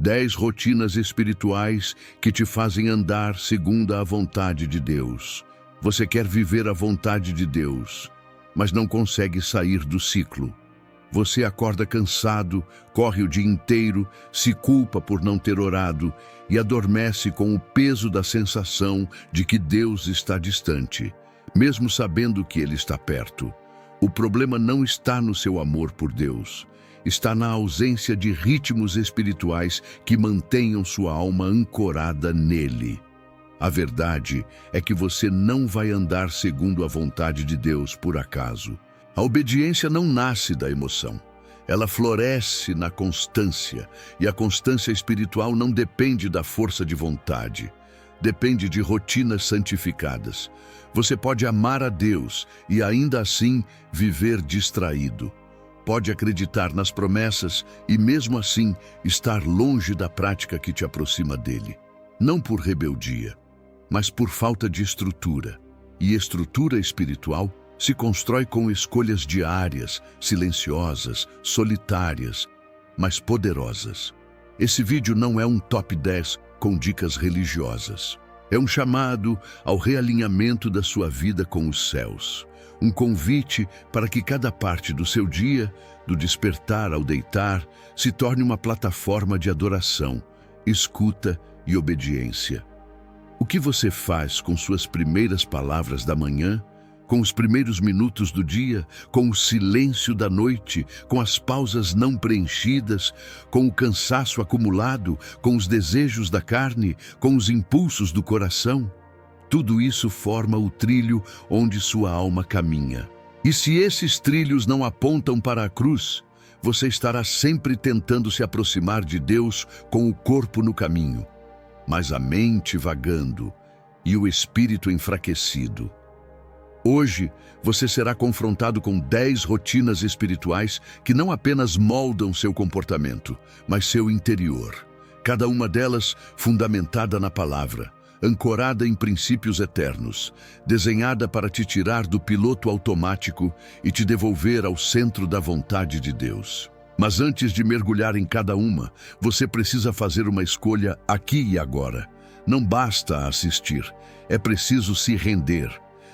10 rotinas espirituais que te fazem andar segundo a vontade de Deus. Você quer viver a vontade de Deus, mas não consegue sair do ciclo. Você acorda cansado, corre o dia inteiro, se culpa por não ter orado e adormece com o peso da sensação de que Deus está distante, mesmo sabendo que Ele está perto. O problema não está no seu amor por Deus. Está na ausência de ritmos espirituais que mantenham sua alma ancorada nele. A verdade é que você não vai andar segundo a vontade de Deus por acaso. A obediência não nasce da emoção. Ela floresce na constância, e a constância espiritual não depende da força de vontade. Depende de rotinas santificadas. Você pode amar a Deus e ainda assim viver distraído. Pode acreditar nas promessas e mesmo assim estar longe da prática que te aproxima dele. Não por rebeldia, mas por falta de estrutura. E estrutura espiritual se constrói com escolhas diárias, silenciosas, solitárias, mas poderosas. Esse vídeo não é um top 10 com dicas religiosas. É um chamado ao realinhamento da sua vida com os céus. Um convite para que cada parte do seu dia, do despertar ao deitar, se torne uma plataforma de adoração, escuta e obediência. O que você faz com suas primeiras palavras da manhã, com os primeiros minutos do dia, com o silêncio da noite, com as pausas não preenchidas, com o cansaço acumulado, com os desejos da carne, com os impulsos do coração? Tudo isso forma o trilho onde sua alma caminha. E se esses trilhos não apontam para a cruz, você estará sempre tentando se aproximar de Deus com o corpo no caminho, mas a mente vagando e o espírito enfraquecido. Hoje, você será confrontado com 10 rotinas espirituais que não apenas moldam seu comportamento, mas seu interior. Cada uma delas fundamentada na palavra, ancorada em princípios eternos, desenhada para te tirar do piloto automático e te devolver ao centro da vontade de Deus. Mas antes de mergulhar em cada uma, você precisa fazer uma escolha aqui e agora. Não basta assistir, é preciso se render.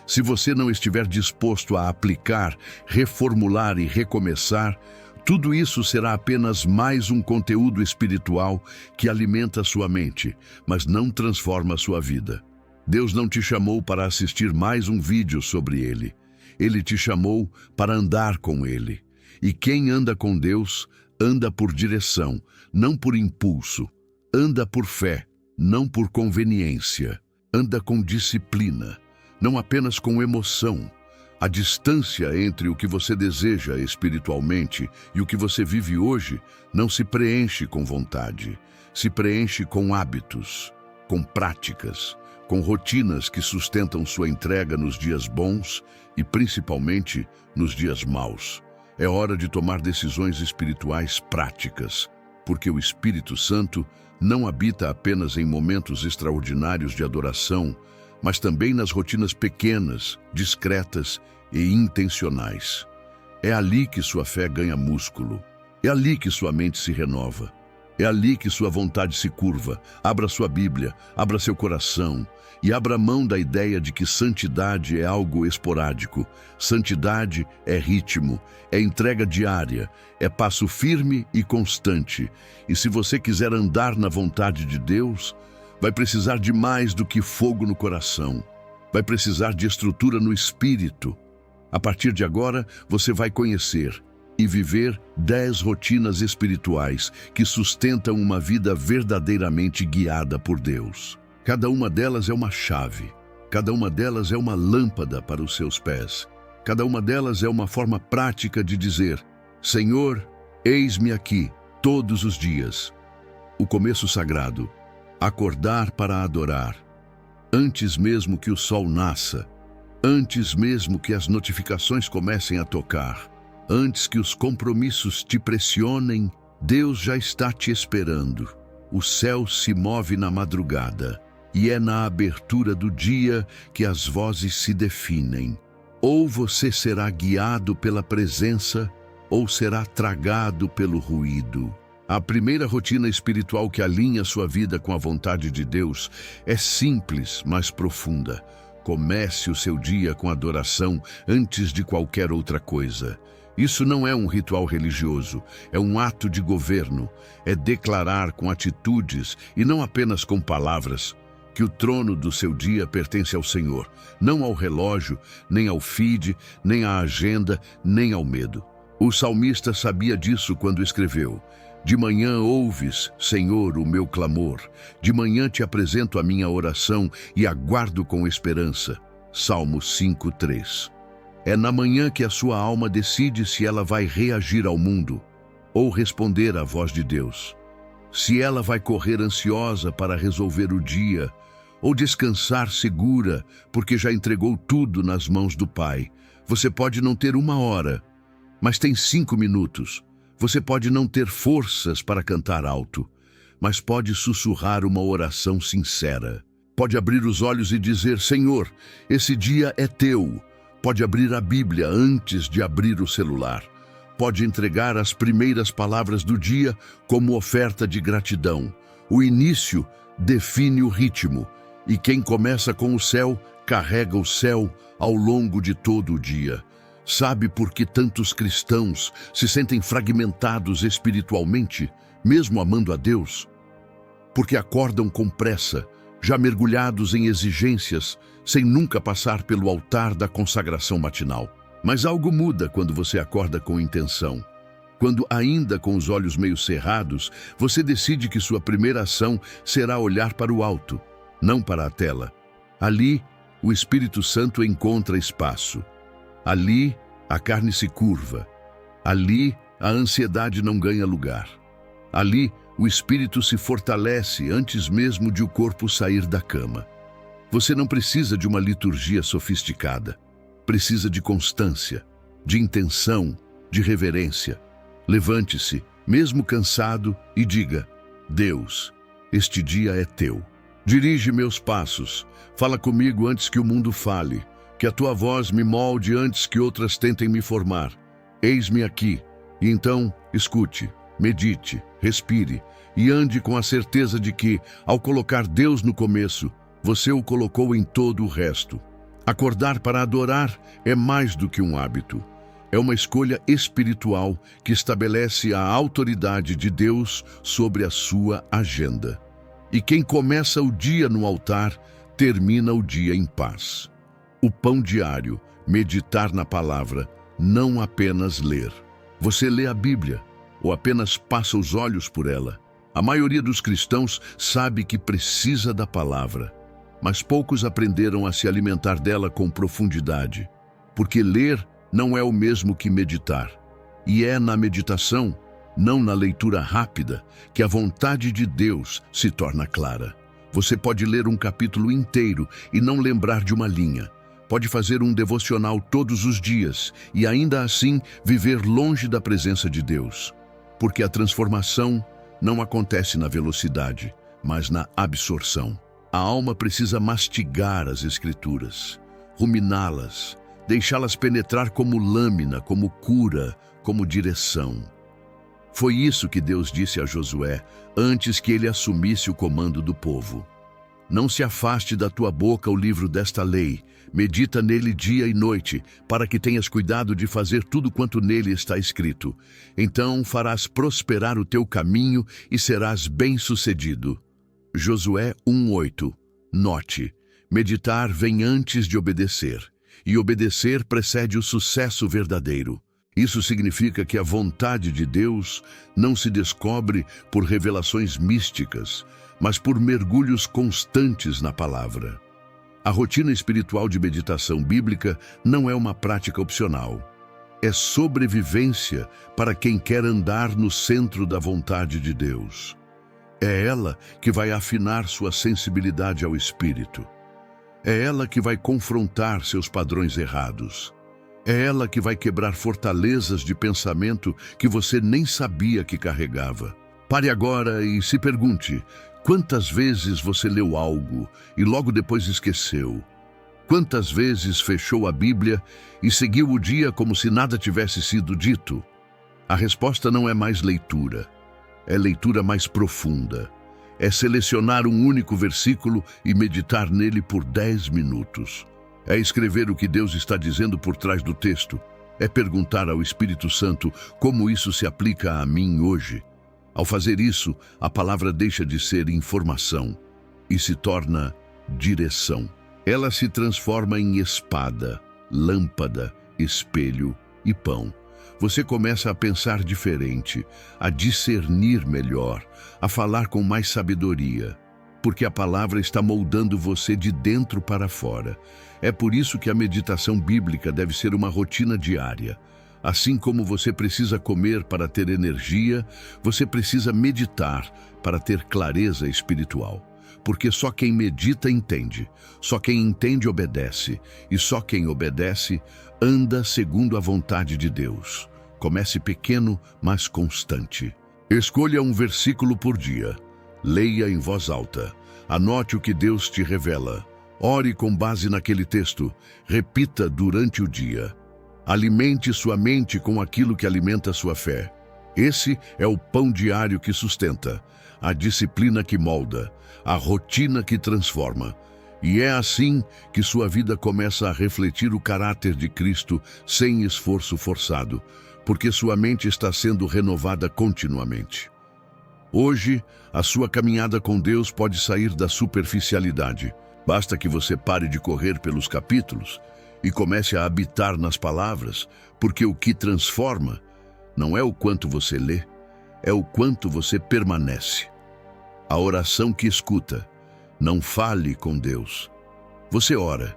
Se você não estiver disposto a aplicar, reformular e recomeçar, tudo isso será apenas mais um conteúdo espiritual que alimenta sua mente, mas não transforma sua vida. Deus não te chamou para assistir mais um vídeo sobre Ele. Ele te chamou para andar com Ele. E quem anda com Deus, anda por direção, não por impulso. Anda por fé, não por conveniência. Anda com disciplina, não apenas com emoção. A distância entre o que você deseja espiritualmente e o que você vive hoje não se preenche com vontade, se preenche com hábitos, com práticas, com rotinas que sustentam sua entrega nos dias bons e principalmente nos dias maus. É hora de tomar decisões espirituais práticas, porque o Espírito Santo não habita apenas em momentos extraordinários de adoração, mas também nas rotinas pequenas, discretas e intencionais. É ali que sua fé ganha músculo. É ali que sua mente se renova. É ali que sua vontade se curva. Abra sua Bíblia, abra seu coração e abra mão da ideia de que santidade é algo esporádico. Santidade é ritmo, é entrega diária, é passo firme e constante. E se você quiser andar na vontade de Deus, vai precisar de mais do que fogo no coração. Vai precisar de estrutura no espírito. A partir de agora, você vai conhecer e viver 10 rotinas espirituais que sustentam uma vida verdadeiramente guiada por Deus. Cada uma delas é uma chave. Cada uma delas é uma lâmpada para os seus pés. Cada uma delas é uma forma prática de dizer: Senhor, eis-me aqui, todos os dias. O começo sagrado. Acordar para adorar. Antes mesmo que o sol nasça. Antes mesmo que as notificações comecem a tocar. Antes que os compromissos te pressionem, Deus já está te esperando. O céu se move na madrugada, e é na abertura do dia que as vozes se definem. Ou você será guiado pela presença, ou será tragado pelo ruído. A primeira rotina espiritual que alinha sua vida com a vontade de Deus é simples, mas profunda. Comece o seu dia com adoração antes de qualquer outra coisa. Isso não é um ritual religioso, é um ato de governo. É declarar com atitudes e não apenas com palavras que o trono do seu dia pertence ao Senhor, não ao relógio, nem ao feed, nem à agenda, nem ao medo. O salmista sabia disso quando escreveu: de manhã ouves, Senhor, o meu clamor. De manhã te apresento a minha oração e aguardo com esperança. Salmo 5:3. É na manhã que a sua alma decide se ela vai reagir ao mundo ou responder à voz de Deus. Se ela vai correr ansiosa para resolver o dia ou descansar segura porque já entregou tudo nas mãos do Pai. Você pode não ter 1 hora, mas tem 5 minutos. Você pode não ter forças para cantar alto, mas pode sussurrar uma oração sincera. Pode abrir os olhos e dizer: Senhor, esse dia é teu. Pode abrir a Bíblia antes de abrir o celular. Pode entregar as primeiras palavras do dia como oferta de gratidão. O início define o ritmo, e quem começa com o céu, carrega o céu ao longo de todo o dia. Sabe por que tantos cristãos se sentem fragmentados espiritualmente, mesmo amando a Deus? Porque acordam com pressa, já mergulhados em exigências, sem nunca passar pelo altar da consagração matinal. Mas algo muda quando você acorda com intenção. Quando, ainda com os olhos meio cerrados, você decide que sua primeira ação será olhar para o alto, não para a tela. Ali, o Espírito Santo encontra espaço. Ali, a carne se curva. Ali, a ansiedade não ganha lugar. Ali, o espírito se fortalece antes mesmo de o corpo sair da cama. Você não precisa de uma liturgia sofisticada. Precisa de constância, de intenção, de reverência. Levante-se, mesmo cansado, e diga: Deus, este dia é teu. Dirige meus passos. Fala comigo antes que o mundo fale. Que a tua voz me molde antes que outras tentem me formar. Eis-me aqui. E então, escute, medite, respire e ande com a certeza de que, ao colocar Deus no começo, você o colocou em todo o resto. Acordar para adorar é mais do que um hábito. É uma escolha espiritual que estabelece a autoridade de Deus sobre a sua agenda. E quem começa o dia no altar, termina o dia em paz. O pão diário, meditar na palavra, não apenas ler. Você lê a Bíblia ou apenas passa os olhos por ela? A maioria dos cristãos sabe que precisa da palavra, mas poucos aprenderam a se alimentar dela com profundidade, porque ler não é o mesmo que meditar. E é na meditação, não na leitura rápida, que a vontade de Deus se torna clara. Você pode ler um capítulo inteiro e não lembrar de uma linha. Pode fazer um devocional todos os dias e ainda assim viver longe da presença de Deus. Porque a transformação não acontece na velocidade, mas na absorção. A alma precisa mastigar as Escrituras, ruminá-las, deixá-las penetrar como lâmina, como cura, como direção. Foi isso que Deus disse a Josué antes que ele assumisse o comando do povo. Não se afaste da tua boca o livro desta lei, medita nele dia e noite, para que tenhas cuidado de fazer tudo quanto nele está escrito. Então farás prosperar o teu caminho e serás bem-sucedido. Josué 1:8. Note, meditar vem antes de obedecer, e obedecer precede o sucesso verdadeiro. Isso significa que a vontade de Deus não se descobre por revelações místicas, mas por mergulhos constantes na palavra. A rotina espiritual de meditação bíblica não é uma prática opcional. É sobrevivência para quem quer andar no centro da vontade de Deus. É ela que vai afinar sua sensibilidade ao Espírito. É ela que vai confrontar seus padrões errados. É ela que vai quebrar fortalezas de pensamento que você nem sabia que carregava. Pare agora e se pergunte: quantas vezes você leu algo e logo depois esqueceu? Quantas vezes fechou a Bíblia e seguiu o dia como se nada tivesse sido dito? A resposta não é mais leitura. é leitura mais profunda. É selecionar um único versículo e meditar nele por 10 minutos. É escrever o que Deus está dizendo por trás do texto. É perguntar ao Espírito Santo como isso se aplica a mim hoje. Ao fazer isso, a palavra deixa de ser informação e se torna direção. Ela se transforma em espada, lâmpada, espelho e pão. Você começa a pensar diferente, a discernir melhor, a falar com mais sabedoria, porque a palavra está moldando você de dentro para fora. É por isso que a meditação bíblica deve ser uma rotina diária. Assim como você precisa comer para ter energia, você precisa meditar para ter clareza espiritual. Porque só quem medita entende, só quem entende obedece, e só quem obedece anda segundo a vontade de Deus. Comece pequeno, mas constante. Escolha um versículo por dia. Leia em voz alta. Anote o que Deus te revela. Ore com base naquele texto. Repita durante o dia. Alimente sua mente com aquilo que alimenta sua fé. Esse é o pão diário que sustenta, a disciplina que molda, a rotina que transforma. E é assim que sua vida começa a refletir o caráter de Cristo sem esforço forçado, porque sua mente está sendo renovada continuamente. Hoje, a sua caminhada com Deus pode sair da superficialidade. Basta que você pare de correr pelos capítulos e comece a habitar nas palavras, porque o que transforma não é o quanto você lê, é o quanto você permanece. A oração que escuta. Não fale com Deus. Você ora,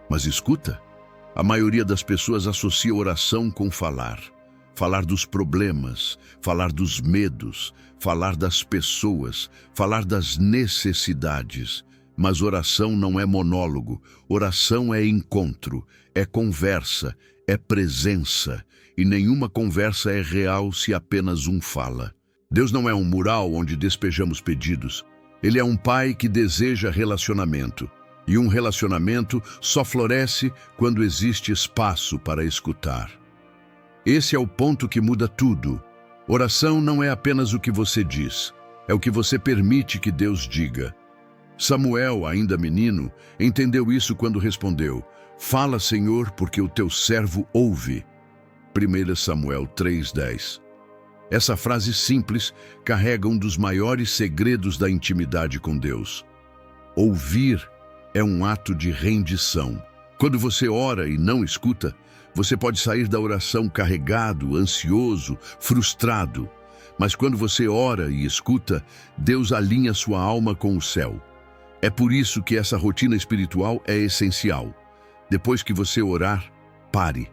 mas escuta? A maioria das pessoas associa oração com falar. Falar dos problemas, falar dos medos, falar das pessoas, falar das necessidades. Mas oração não é monólogo, oração é encontro, é conversa, é presença. E nenhuma conversa é real se apenas um fala. Deus não é um mural onde despejamos pedidos. Ele é um pai que deseja relacionamento. E um relacionamento só floresce quando existe espaço para escutar. Esse é o ponto que muda tudo. Oração não é apenas o que você diz, é o que você permite que Deus diga. Samuel, ainda menino, entendeu isso quando respondeu: "Fala, Senhor, porque o teu servo ouve." 1 Samuel 3:10. Essa frase simples carrega um dos maiores segredos da intimidade com Deus. Ouvir é um ato de rendição. Quando você ora e não escuta, você pode sair da oração carregado, ansioso, frustrado. Mas quando você ora e escuta, Deus alinha sua alma com o céu. É por isso que essa rotina espiritual é essencial. Depois que você orar, pare.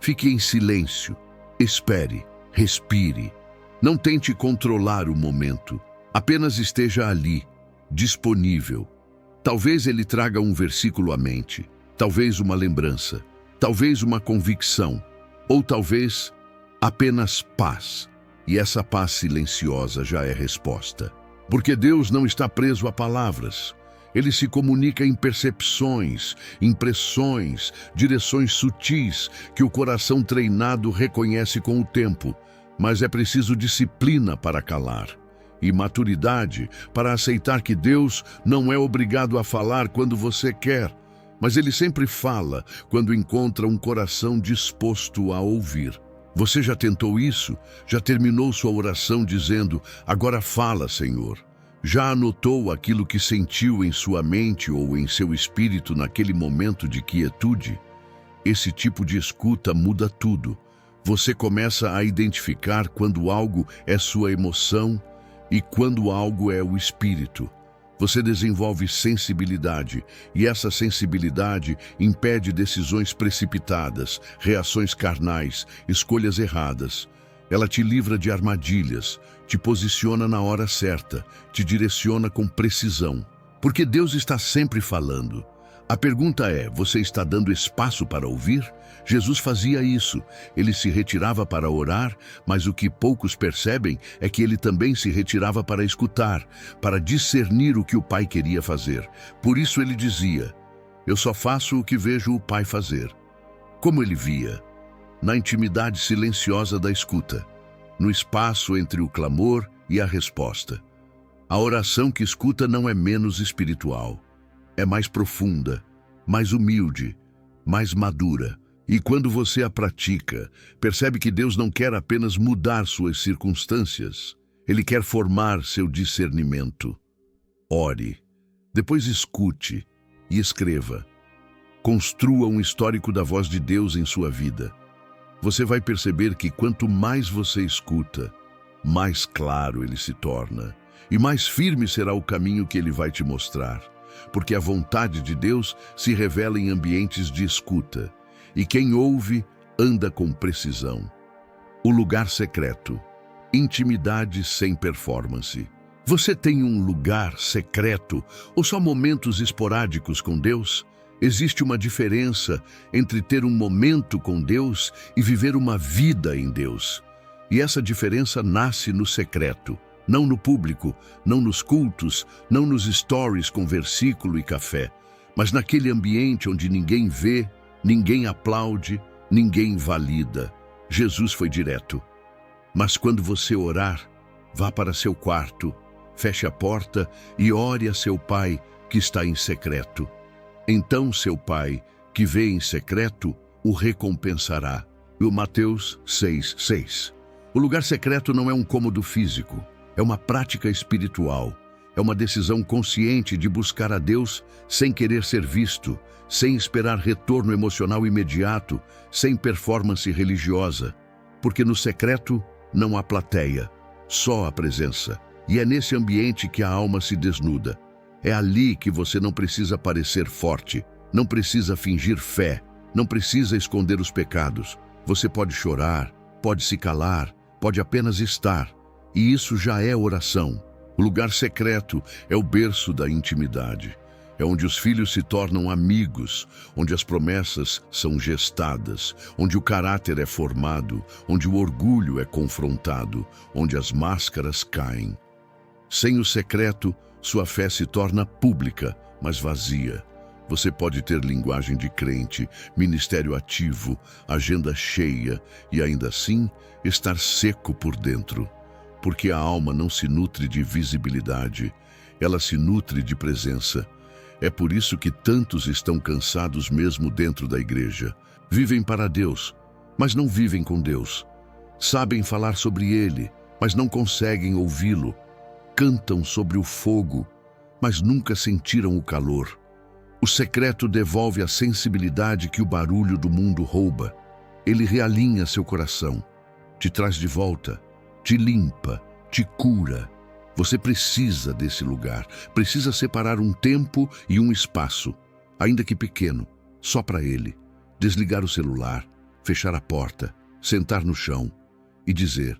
Fique em silêncio, espere, respire. Não tente controlar o momento. Apenas esteja ali, disponível. Talvez ele traga um versículo à mente, talvez uma lembrança, talvez uma convicção, ou talvez apenas paz. E essa paz silenciosa já é resposta. Porque Deus não está preso a palavras. Ele se comunica em percepções, impressões, direções sutis que o coração treinado reconhece com o tempo. Mas é preciso disciplina para calar e maturidade para aceitar que Deus não é obrigado a falar quando você quer, mas Ele sempre fala quando encontra um coração disposto a ouvir. Você já tentou isso? Já terminou sua oração dizendo: "Agora fala, Senhor"? Já anotou aquilo que sentiu em sua mente ou em seu espírito naquele momento de quietude? Esse tipo de escuta muda tudo. Você começa a identificar quando algo é sua emoção e quando algo é o espírito. Você desenvolve sensibilidade, e essa sensibilidade impede decisões precipitadas, reações carnais, escolhas erradas. Ela te livra de armadilhas, te posiciona na hora certa, te direciona com precisão. Porque Deus está sempre falando. A pergunta é: você está dando espaço para ouvir? Jesus fazia isso. Ele se retirava para orar, mas o que poucos percebem é que ele também se retirava para escutar, para discernir o que o Pai queria fazer. Por isso ele dizia: "Eu só faço o que vejo o Pai fazer." Como ele via? Na intimidade silenciosa da escuta, no espaço entre o clamor e a resposta. A oração que escuta não é menos espiritual. É mais profunda, mais humilde, mais madura. E quando você a pratica, percebe que Deus não quer apenas mudar suas circunstâncias. Ele quer formar seu discernimento. Ore, depois escute e escreva. Construa um histórico da voz de Deus em sua vida. Você vai perceber que quanto mais você escuta, mais claro ele se torna. E mais firme será o caminho que ele vai te mostrar. Porque a vontade de Deus se revela em ambientes de escuta. E quem ouve, anda com precisão. O lugar secreto. Intimidade sem performance. Você tem um lugar secreto ou só momentos esporádicos com Deus? Existe uma diferença entre ter um momento com Deus e viver uma vida em Deus. E essa diferença nasce no secreto, não no público, não nos cultos, não nos stories com versículo e café, mas naquele ambiente onde ninguém vê, ninguém aplaude, ninguém valida. Jesus foi direto. Mas quando você orar, vá para seu quarto, feche a porta e ore a seu Pai que está em secreto. Então seu Pai, que vê em secreto, o recompensará. O Mateus 6:6. O lugar secreto não é um cômodo físico, é uma prática espiritual. É uma decisão consciente de buscar a Deus sem querer ser visto, sem esperar retorno emocional imediato, sem performance religiosa. Porque no secreto não há plateia, só a presença. E é nesse ambiente que a alma se desnuda. É ali que você não precisa parecer forte, não precisa fingir fé, não precisa esconder os pecados. Você pode chorar, pode se calar, pode apenas estar. E isso já é oração. O lugar secreto é o berço da intimidade. É onde os filhos se tornam amigos, onde as promessas são gestadas, onde o caráter é formado, onde o orgulho é confrontado, onde as máscaras caem. Sem o secreto, sua fé se torna pública, mas vazia. Você pode ter linguagem de crente, ministério ativo, agenda cheia e ainda assim estar seco por dentro. Porque a alma não se nutre de visibilidade, ela se nutre de presença. É por isso que tantos estão cansados mesmo dentro da igreja. Vivem para Deus, mas não vivem com Deus. Sabem falar sobre Ele, mas não conseguem ouvi-lo. Cantam sobre o fogo, mas nunca sentiram o calor. O secreto devolve a sensibilidade que o barulho do mundo rouba. Ele realinha seu coração, te traz de volta, te limpa, te cura. Você precisa desse lugar, precisa separar um tempo e um espaço, ainda que pequeno, só para ele. Desligar o celular, fechar a porta, sentar no chão e dizer: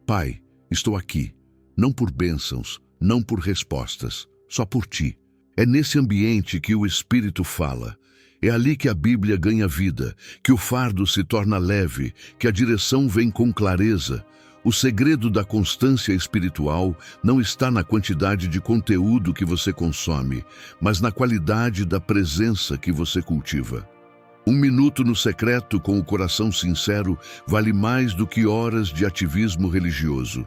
Pai, estou aqui, não por bênçãos, não por respostas, só por ti. É nesse ambiente que o Espírito fala. É ali que a Bíblia ganha vida, que o fardo se torna leve, que a direção vem com clareza. O segredo da constância espiritual não está na quantidade de conteúdo que você consome, mas na qualidade da presença que você cultiva. 1 minuto no secreto com o coração sincero vale mais do que horas de ativismo religioso.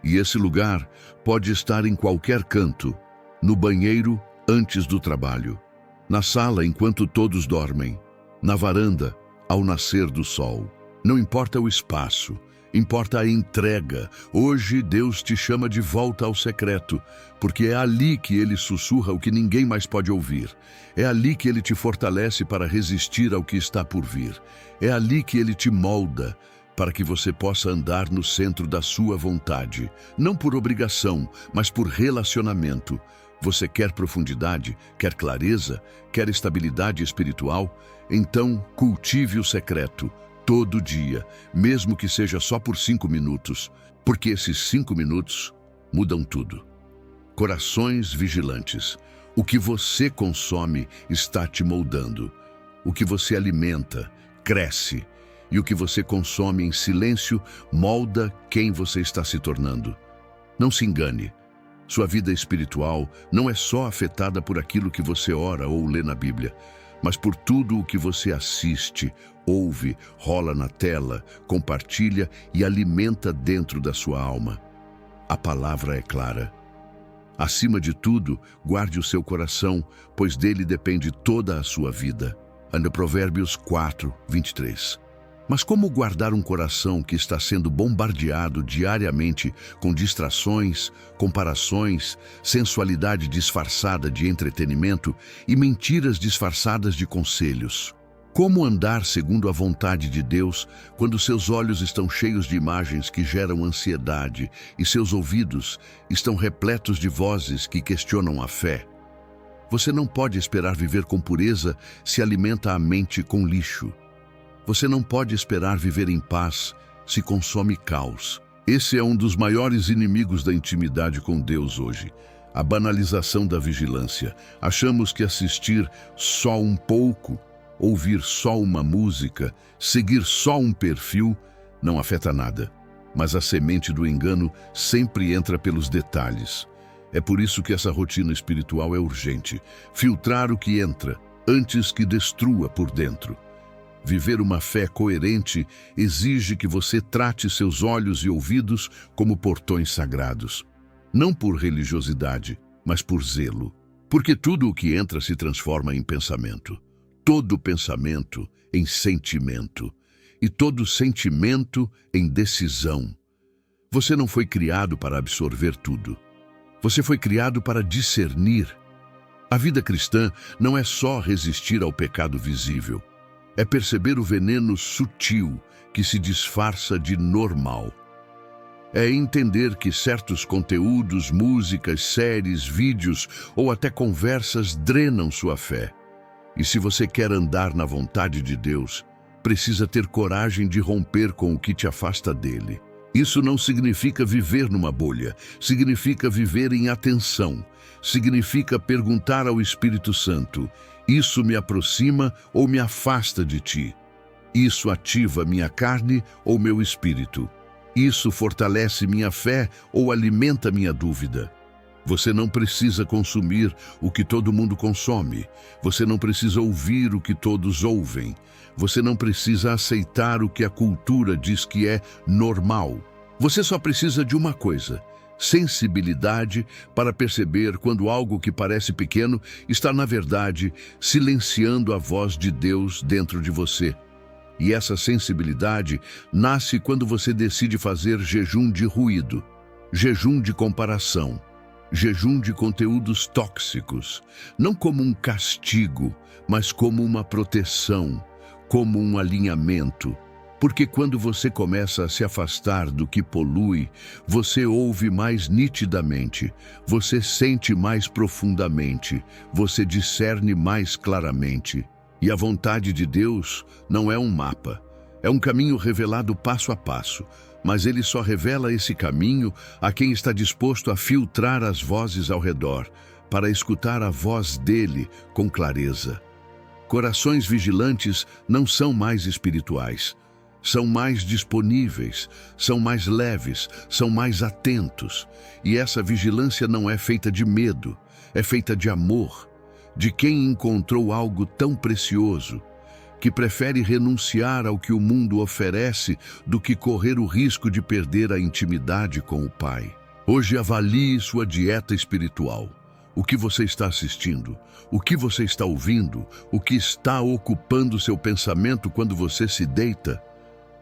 E esse lugar pode estar em qualquer canto, no banheiro antes do trabalho, na sala enquanto todos dormem, na varanda ao nascer do sol. Não importa o espaço, importa a entrega. Hoje Deus te chama de volta ao secreto, porque é ali que Ele sussurra o que ninguém mais pode ouvir. É ali que Ele te fortalece para resistir ao que está por vir. É ali que Ele te molda, para que você possa andar no centro da sua vontade, não por obrigação, mas por relacionamento. Você quer profundidade, quer clareza, quer estabilidade espiritual? Então cultive o secreto, todo dia, mesmo que seja só por 5 minutos, porque esses 5 minutos mudam tudo. Corações vigilantes. O que você consome está te moldando. O que você alimenta cresce. E o que você consome em silêncio molda quem você está se tornando. Não se engane. Sua vida espiritual não é só afetada por aquilo que você ora ou lê na Bíblia, mas por tudo o que você assiste, ouve, rola na tela, compartilha e alimenta dentro da sua alma. A palavra é clara. Acima de tudo, guarde o seu coração, pois dele depende toda a sua vida. Provérbios 4, 23. Mas como guardar um coração que está sendo bombardeado diariamente com distrações, comparações, sensualidade disfarçada de entretenimento e mentiras disfarçadas de conselhos? Como andar segundo a vontade de Deus quando seus olhos estão cheios de imagens que geram ansiedade e seus ouvidos estão repletos de vozes que questionam a fé? Você não pode esperar viver com pureza se alimenta a mente com lixo. Você não pode esperar viver em paz se consome caos. Esse é um dos maiores inimigos da intimidade com Deus hoje. A banalização da vigilância. Achamos que assistir só um pouco, ouvir só uma música, seguir só um perfil, não afeta nada. Mas a semente do engano sempre entra pelos detalhes. É por isso que essa rotina espiritual é urgente. Filtrar o que entra, antes que destrua por dentro. Viver uma fé coerente exige que você trate seus olhos e ouvidos como portões sagrados. Não por religiosidade, mas por zelo. Porque tudo o que entra se transforma em pensamento. Todo pensamento em sentimento. E todo sentimento em decisão. Você não foi criado para absorver tudo. Você foi criado para discernir. A vida cristã não é só resistir ao pecado visível. É perceber o veneno sutil que se disfarça de normal. É entender que certos conteúdos, músicas, séries, vídeos ou até conversas drenam sua fé. E se você quer andar na vontade de Deus, precisa ter coragem de romper com o que te afasta dele. Isso não significa viver numa bolha, significa viver em atenção, significa perguntar ao Espírito Santo: isso me aproxima ou me afasta de ti? Isso ativa minha carne ou meu espírito? Isso fortalece minha fé ou alimenta minha dúvida? Você não precisa consumir o que todo mundo consome. Você não precisa ouvir o que todos ouvem. Você não precisa aceitar o que a cultura diz que é normal. Você só precisa de uma coisa: sensibilidade para perceber quando algo que parece pequeno está, na verdade, silenciando a voz de Deus dentro de você. E essa sensibilidade nasce quando você decide fazer jejum de ruído, jejum de comparação, jejum de conteúdos tóxicos, não como um castigo, mas como uma proteção, como um alinhamento. Porque quando você começa a se afastar do que polui, você ouve mais nitidamente, você sente mais profundamente, você discerne mais claramente. E a vontade de Deus não é um mapa, é um caminho revelado passo a passo, mas ele só revela esse caminho a quem está disposto a filtrar as vozes ao redor, para escutar a voz dele com clareza. Corações vigilantes não são mais espirituais. São mais disponíveis, são mais leves, são mais atentos. E essa vigilância não é feita de medo, é feita de amor, de quem encontrou algo tão precioso, que prefere renunciar ao que o mundo oferece do que correr o risco de perder a intimidade com o Pai. Hoje avalie sua dieta espiritual. O que você está assistindo, o que você está ouvindo, o que está ocupando seu pensamento quando você se deita.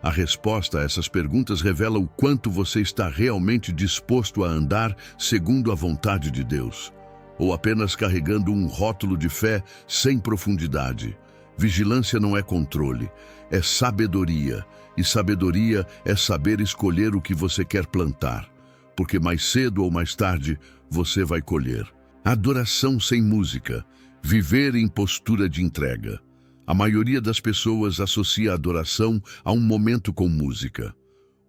A resposta a essas perguntas revela o quanto você está realmente disposto a andar segundo a vontade de Deus, ou apenas carregando um rótulo de fé sem profundidade. Vigilância não é controle, é sabedoria, e sabedoria é saber escolher o que você quer plantar, porque mais cedo ou mais tarde você vai colher. Adoração sem música, viver em postura de entrega. A maioria das pessoas associa a adoração a um momento com música.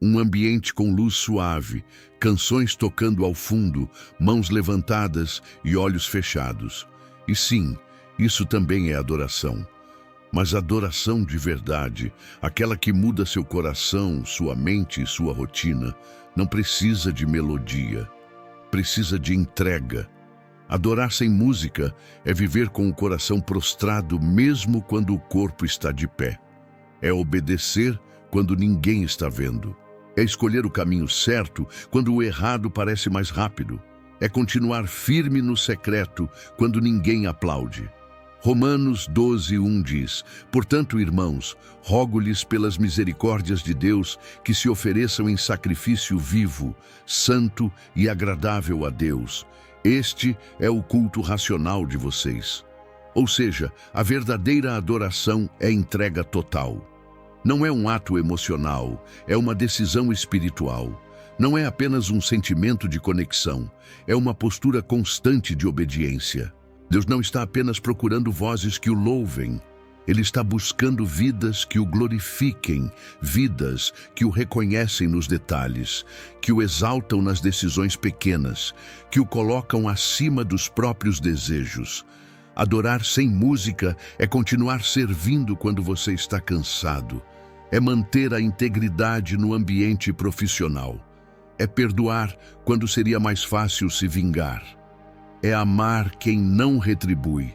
Um ambiente com luz suave, canções tocando ao fundo, mãos levantadas e olhos fechados. E sim, isso também é adoração. Mas adoração de verdade, aquela que muda seu coração, sua mente e sua rotina, não precisa de melodia, precisa de entrega. Adorar sem música é viver com o coração prostrado mesmo quando o corpo está de pé. É obedecer quando ninguém está vendo. É escolher o caminho certo quando o errado parece mais rápido. É continuar firme no secreto quando ninguém aplaude. Romanos 12:1 diz: Portanto, irmãos, rogo-lhes pelas misericórdias de Deus que se ofereçam em sacrifício vivo, santo e agradável a Deus. Este é o culto racional de vocês. Ou seja, a verdadeira adoração é entrega total. Não é um ato emocional, é uma decisão espiritual. Não é apenas um sentimento de conexão, é uma postura constante de obediência. Deus não está apenas procurando vozes que o louvem. Ele está buscando vidas que o glorifiquem, vidas que o reconhecem nos detalhes, que o exaltam nas decisões pequenas, que o colocam acima dos próprios desejos. Adorar sem música é continuar servindo quando você está cansado. É manter a integridade no ambiente profissional. É perdoar quando seria mais fácil se vingar. É amar quem não retribui.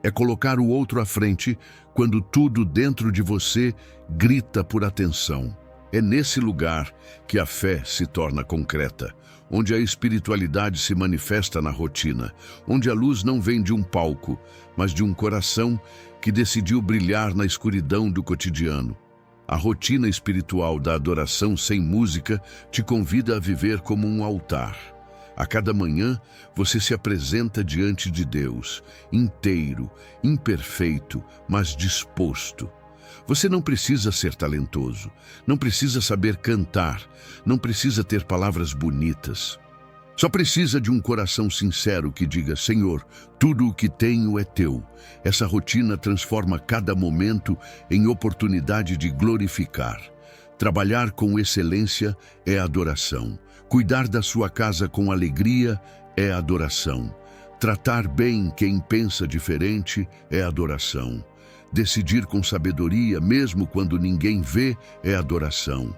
É colocar o outro à frente quando tudo dentro de você grita por atenção. É nesse lugar que a fé se torna concreta, onde a espiritualidade se manifesta na rotina, onde a luz não vem de um palco, mas de um coração que decidiu brilhar na escuridão do cotidiano. A rotina espiritual da adoração sem música te convida a viver como um altar. A cada manhã, você se apresenta diante de Deus, inteiro, imperfeito, mas disposto. Você não precisa ser talentoso, não precisa saber cantar, não precisa ter palavras bonitas. Só precisa de um coração sincero que diga: Senhor, tudo o que tenho é teu. Essa rotina transforma cada momento em oportunidade de glorificar. Trabalhar com excelência é adoração. Cuidar da sua casa com alegria é adoração. Tratar bem quem pensa diferente é adoração. Decidir com sabedoria, mesmo quando ninguém vê, é adoração.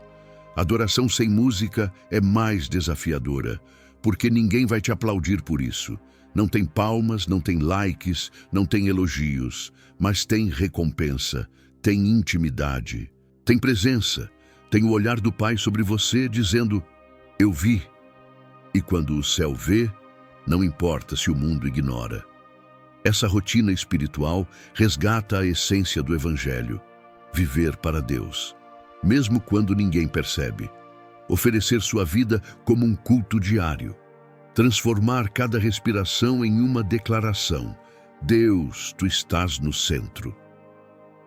Adoração sem música é mais desafiadora, porque ninguém vai te aplaudir por isso. Não tem palmas, não tem likes, não tem elogios, mas tem recompensa, tem intimidade, tem presença, tem o olhar do Pai sobre você dizendo: eu vi. E quando o céu vê, não importa se o mundo ignora. Essa rotina espiritual resgata a essência do Evangelho: viver para Deus, mesmo quando ninguém percebe. Oferecer sua vida como um culto diário. Transformar cada respiração em uma declaração: Deus, tu estás no centro.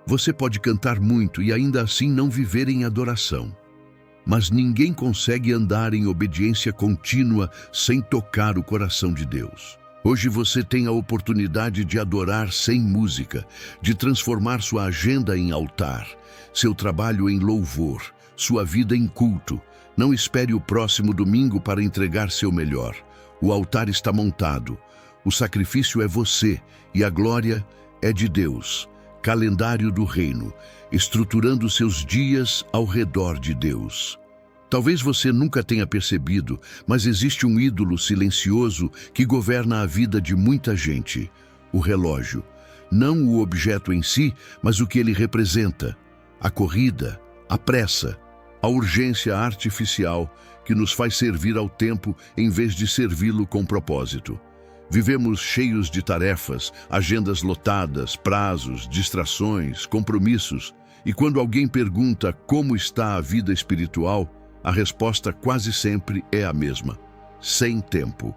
Você pode cantar muito e ainda assim não viver em adoração. Mas ninguém consegue andar em obediência contínua sem tocar o coração de Deus. Hoje você tem a oportunidade de adorar sem música, de transformar sua agenda em altar, seu trabalho em louvor, sua vida em culto. Não espere o próximo domingo para entregar seu melhor. O altar está montado, o sacrifício é você e a glória é de Deus. Calendário do reino, estruturando seus dias ao redor de Deus. Talvez você nunca tenha percebido, mas existe um ídolo silencioso que governa a vida de muita gente: o relógio. Não o objeto em si, mas o que ele representa. A corrida, a pressa, a urgência artificial que nos faz servir ao tempo em vez de servi-lo com propósito. Vivemos cheios de tarefas, agendas lotadas, prazos, distrações, compromissos. E quando alguém pergunta como está a vida espiritual, a resposta quase sempre é a mesma: sem tempo.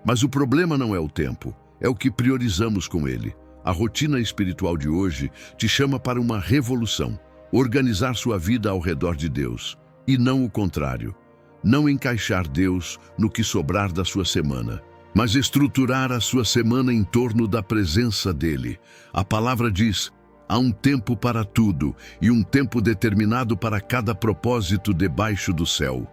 Mas o problema não é o tempo, é o que priorizamos com ele. A rotina espiritual de hoje te chama para uma revolução: organizar sua vida ao redor de Deus, e não o contrário. Não encaixar Deus no que sobrar da sua semana, mas estruturar a sua semana em torno da presença dele. A palavra diz: há um tempo para tudo e um tempo determinado para cada propósito debaixo do céu.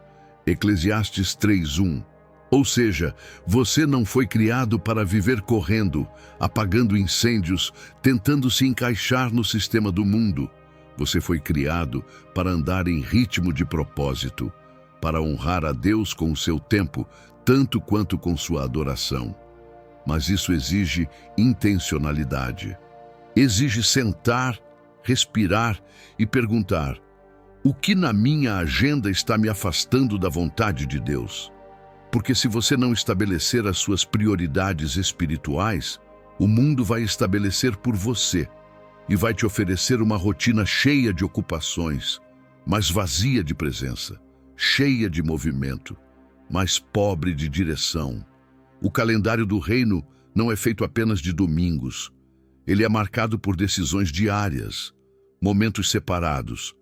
Eclesiastes 3:1. Ou seja, você não foi criado para viver correndo, apagando incêndios, tentando se encaixar no sistema do mundo. Você foi criado para andar em ritmo de propósito, para honrar a Deus com o seu tempo, tanto quanto com sua adoração. Mas isso exige intencionalidade. Exige sentar, respirar e perguntar: O que na minha agenda está me afastando da vontade de Deus? Porque se você não estabelecer as suas prioridades espirituais, o mundo vai estabelecer por você e vai te oferecer uma rotina cheia de ocupações, mas vazia de presença, cheia de movimento, mas pobre de direção. O calendário do reino não é feito apenas de domingos. Ele é marcado por decisões diárias, momentos separados,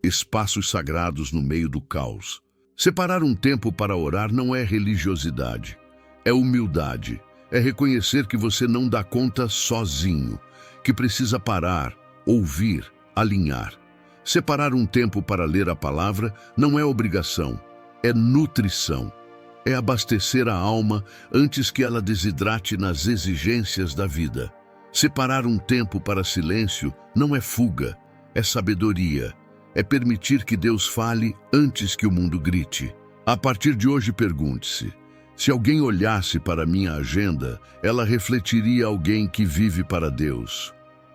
espaços sagrados no meio do caos. Separar um tempo para orar não é religiosidade, é humildade, é reconhecer que você não dá conta sozinho, que precisa parar, ouvir, alinhar. Separar um tempo para ler a palavra não é obrigação, é nutrição. É abastecer a alma antes que ela desidrate nas exigências da vida. Separar um tempo para silêncio não é fuga, é sabedoria. É permitir que Deus fale antes que o mundo grite. A partir de hoje, pergunte-se: se alguém olhasse para minha agenda, ela refletiria alguém que vive para Deus,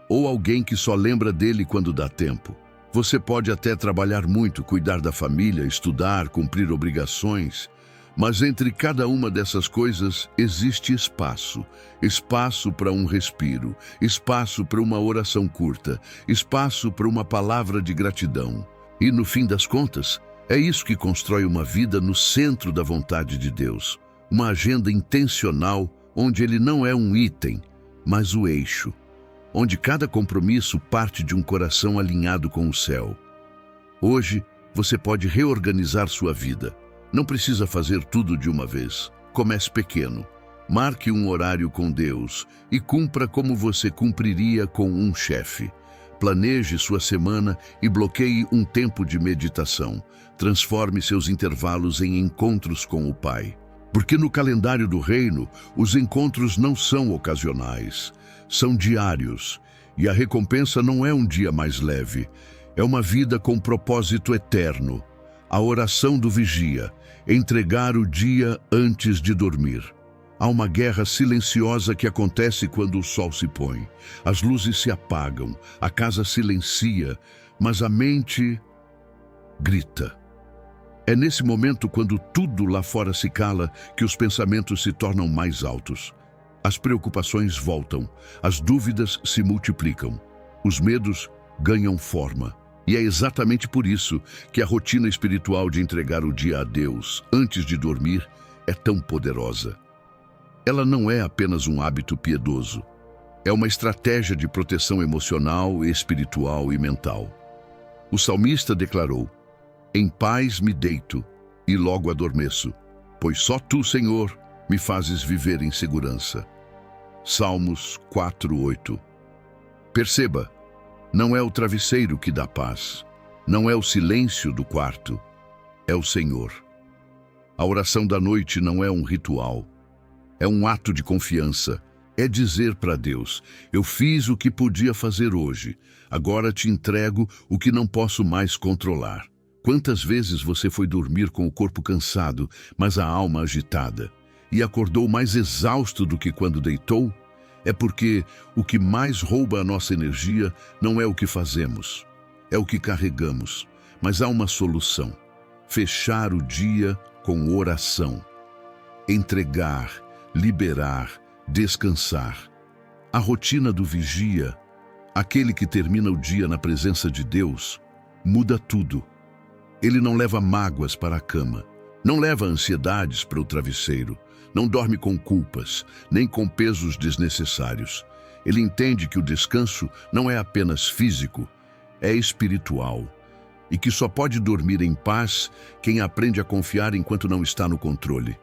ou alguém que só lembra dele quando dá tempo. Você pode até trabalhar muito, cuidar da família, estudar, cumprir obrigações, mas entre cada uma dessas coisas existe espaço. Espaço para um respiro, espaço para uma oração curta, espaço para uma palavra de gratidão. E no fim das contas, é isso que constrói uma vida no centro da vontade de Deus. Uma agenda intencional onde ele não é um item, mas o eixo. Onde cada compromisso parte de um coração alinhado com o céu. Hoje, você pode reorganizar sua vida. Não precisa fazer tudo de uma vez. Comece pequeno. Marque um horário com Deus e cumpra como você cumpriria com um chefe. Planeje sua semana e bloqueie um tempo de meditação. Transforme seus intervalos em encontros com o Pai. Porque no calendário do reino, os encontros não são ocasionais, são diários. E a recompensa não é um dia mais leve, é uma vida com propósito eterno. A oração do vigia, entregar o dia antes de dormir. Há uma guerra silenciosa que acontece quando o sol se põe. As luzes se apagam, a casa silencia, mas a mente grita. É nesse momento, quando tudo lá fora se cala, que os pensamentos se tornam mais altos. As preocupações voltam, as dúvidas se multiplicam, os medos ganham forma. E é exatamente por isso que a rotina espiritual de entregar o dia a Deus antes de dormir é tão poderosa. Ela não é apenas um hábito piedoso, é uma estratégia de proteção emocional, espiritual e mental. O salmista declarou: em paz me deito e logo adormeço, pois só tu, Senhor, me fazes viver em segurança. Salmos 4:8. Perceba, não é o travesseiro que dá paz, não é o silêncio do quarto, é o Senhor. A oração da noite não é um ritual, é um ato de confiança. É dizer para Deus: eu fiz o que podia fazer hoje, agora te entrego o que não posso mais controlar. Quantas vezes você foi dormir com o corpo cansado, mas a alma agitada, e acordou mais exausto do que quando deitou? É porque o que mais rouba a nossa energia não é o que fazemos, é o que carregamos. Mas há uma solução: fechar o dia com oração. Entregar, liberar, descansar. A rotina do vigia, aquele que termina o dia na presença de Deus, muda tudo. Ele não leva mágoas para a cama, não leva ansiedades para o travesseiro, não dorme com culpas, nem com pesos desnecessários. Ele entende que o descanso não é apenas físico, é espiritual. E que só pode dormir em paz quem aprende a confiar enquanto não está no controle.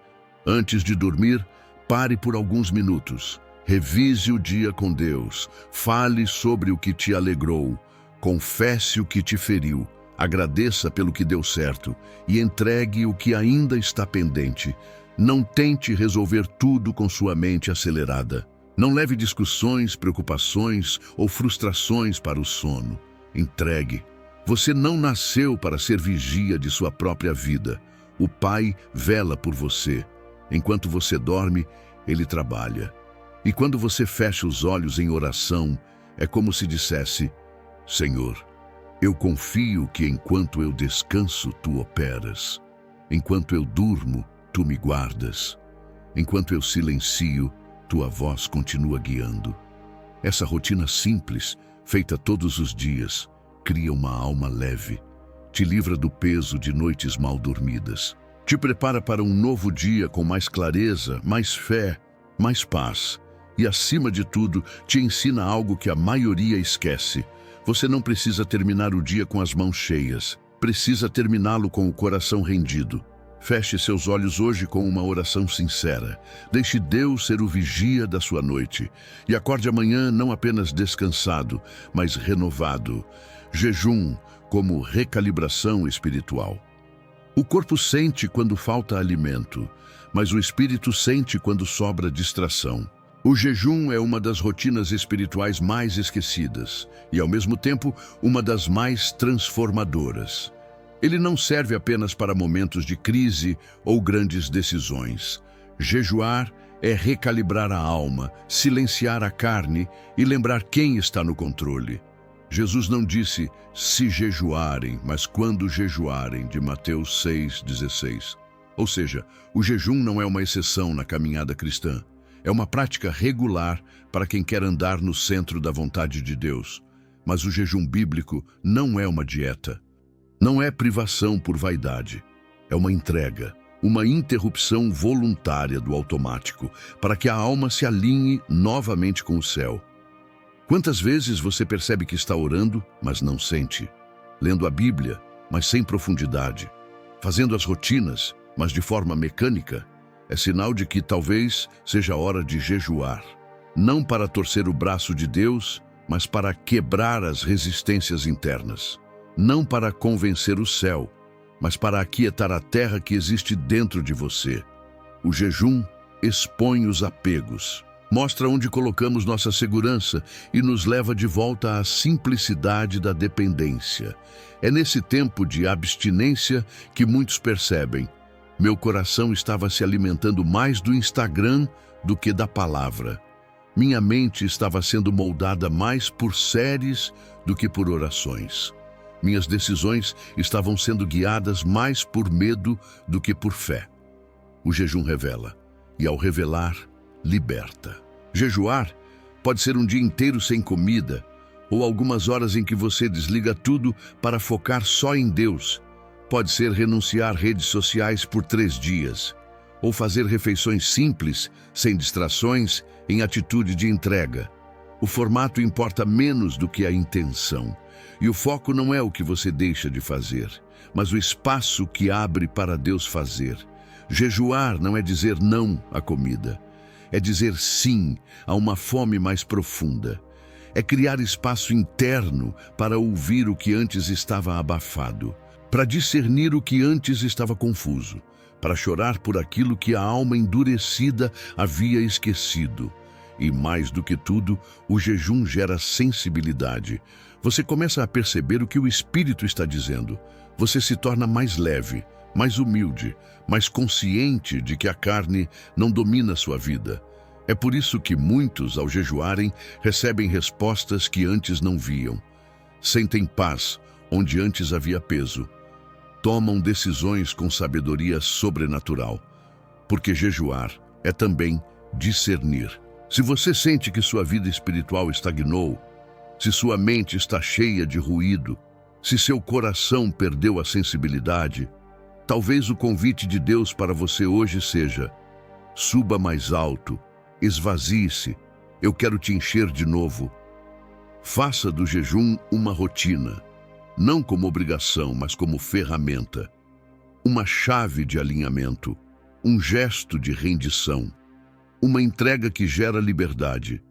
Antes de dormir, pare por alguns minutos. Revise o dia com Deus. Fale sobre o que te alegrou. Confesse o que te feriu. Agradeça pelo que deu certo e entregue o que ainda está pendente. Não tente resolver tudo com sua mente acelerada. Não leve discussões, preocupações ou frustrações para o sono. Entregue. Você não nasceu para ser vigia de sua própria vida. O Pai vela por você. Enquanto você dorme, Ele trabalha. E quando você fecha os olhos em oração, é como se dissesse: Senhor, Eu confio que enquanto eu descanso, tu operas. Enquanto eu durmo, tu me guardas. Enquanto eu silencio, tua voz continua guiando. Essa rotina simples, feita todos os dias, cria uma alma leve. Te livra do peso de noites mal dormidas. Te prepara para um novo dia com mais clareza, mais fé, mais paz. E, acima de tudo, te ensina algo que a maioria esquece. Você não precisa terminar o dia com as mãos cheias. Precisa terminá-lo com o coração rendido. Feche seus olhos hoje com uma oração sincera. Deixe Deus ser o vigia da sua noite. E acorde amanhã não apenas descansado, mas renovado. Jejum como recalibração espiritual. O corpo sente quando falta alimento, mas o espírito sente quando sobra distração. O jejum é uma das rotinas espirituais mais esquecidas e, ao mesmo tempo, uma das mais transformadoras. Ele não serve apenas para momentos de crise ou grandes decisões. Jejuar é recalibrar a alma, silenciar a carne e lembrar quem está no controle. Jesus não disse se jejuarem, mas quando jejuarem, de Mateus 6,16. Ou seja, o jejum não é uma exceção na caminhada cristã. É uma prática regular para quem quer andar no centro da vontade de Deus. Mas o jejum bíblico não é uma dieta. Não é privação por vaidade. É uma entrega, uma interrupção voluntária do automático, para que a alma se alinhe novamente com o céu. Quantas vezes você percebe que está orando, mas não sente? Lendo a Bíblia, mas sem profundidade? Fazendo as rotinas, mas de forma mecânica? É sinal de que talvez seja a hora de jejuar. Não para torcer o braço de Deus, mas para quebrar as resistências internas. Não para convencer o céu, mas para aquietar a terra que existe dentro de você. O jejum expõe os apegos, mostra onde colocamos nossa segurança e nos leva de volta à simplicidade da dependência. É nesse tempo de abstinência que muitos percebem: meu coração estava se alimentando mais do Instagram do que da palavra. Minha mente estava sendo moldada mais por séries do que por orações. Minhas decisões estavam sendo guiadas mais por medo do que por fé. O jejum revela, e ao revelar, liberta. Jejuar pode ser um dia inteiro sem comida, ou algumas horas em que você desliga tudo para focar só em Deus. Pode ser renunciar redes sociais por 3 dias, ou fazer refeições simples, sem distrações, em atitude de entrega. O formato importa menos do que a intenção. E o foco não é o que você deixa de fazer, mas o espaço que abre para Deus fazer. Jejuar não é dizer não à comida. É dizer sim a uma fome mais profunda. É criar espaço interno para ouvir o que antes estava abafado, para discernir o que antes estava confuso, para chorar por aquilo que a alma endurecida havia esquecido. E mais do que tudo, o jejum gera sensibilidade. Você começa a perceber o que o Espírito está dizendo. Você se torna mais leve, mais humilde, mais consciente de que a carne não domina sua vida. É por isso que muitos, ao jejuarem, recebem respostas que antes não viam. Sentem paz onde antes havia peso. Tomam decisões com sabedoria sobrenatural. Porque jejuar é também discernir. Se você sente que sua vida espiritual estagnou, se sua mente está cheia de ruído, se seu coração perdeu a sensibilidade, talvez o convite de Deus para você hoje seja: suba mais alto, esvazie-se, eu quero te encher de novo. Faça do jejum uma rotina, não como obrigação, mas como ferramenta, uma chave de alinhamento, um gesto de rendição, uma entrega que gera liberdade.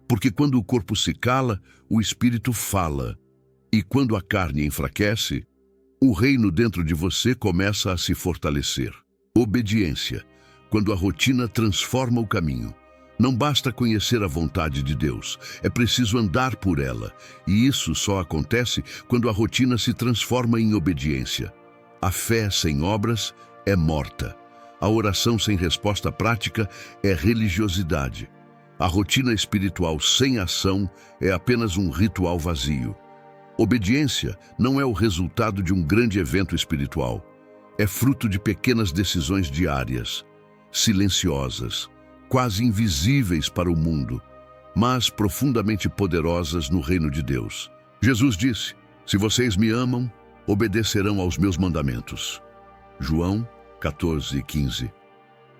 Porque quando o corpo se cala, o espírito fala. E quando a carne enfraquece, o reino dentro de você começa a se fortalecer. Obediência, quando a rotina transforma o caminho. Não basta conhecer a vontade de Deus, é preciso andar por ela. E isso só acontece quando a rotina se transforma em obediência. A fé sem obras é morta. A oração sem resposta prática é religiosidade. A rotina espiritual sem ação é apenas um ritual vazio. Obediência não é o resultado de um grande evento espiritual. É fruto de pequenas decisões diárias, silenciosas, quase invisíveis para o mundo, mas profundamente poderosas no reino de Deus. Jesus disse: "Se vocês me amam, obedecerão aos meus mandamentos." João 14:15.